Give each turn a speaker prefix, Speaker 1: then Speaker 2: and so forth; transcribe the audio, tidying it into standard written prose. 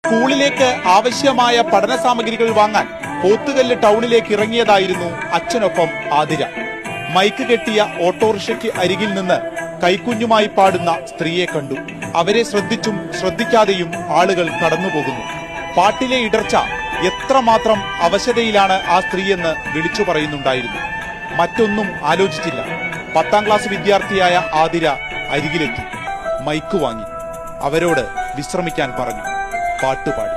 Speaker 1: സ്കൂളിലേക്ക് ആവശ്യമായ പഠന സാമഗ്രികൾ വാങ്ങാൻ പോത്തുകല്ല് ടൗണിലേക്ക് ഇറങ്ങിയതായിരുന്നു അച്ഛനൊപ്പം ആതിര. മൈക്ക് കെട്ടിയ ഓട്ടോറിക്ഷയ്ക്ക് അരികിൽ നിന്ന് കൈക്കുഞ്ഞുമായി പാടുന്ന സ്ത്രീയെ കണ്ടു. അവരെ ശ്രദ്ധിച്ചും ശ്രദ്ധിക്കാതെയും ആളുകൾ കടന്നുപോകുന്നു. പാട്ടിലെ ഇടർച്ച എത്രമാത്രം അവശതയിലാണ് ആ സ്ത്രീയെന്ന് വിളിച്ചു പറയുന്നുണ്ടായിരുന്നു. മറ്റൊന്നും ആലോചിച്ചില്ല. 10ാം ക്ലാസ് വിദ്യാർത്ഥിയായ ആതിര അരികിലെത്തി. മൈക്ക് വാങ്ങി. അവരോട് വിശ്രമിക്കാൻ പറഞ്ഞു. പാട്ടുപാടി.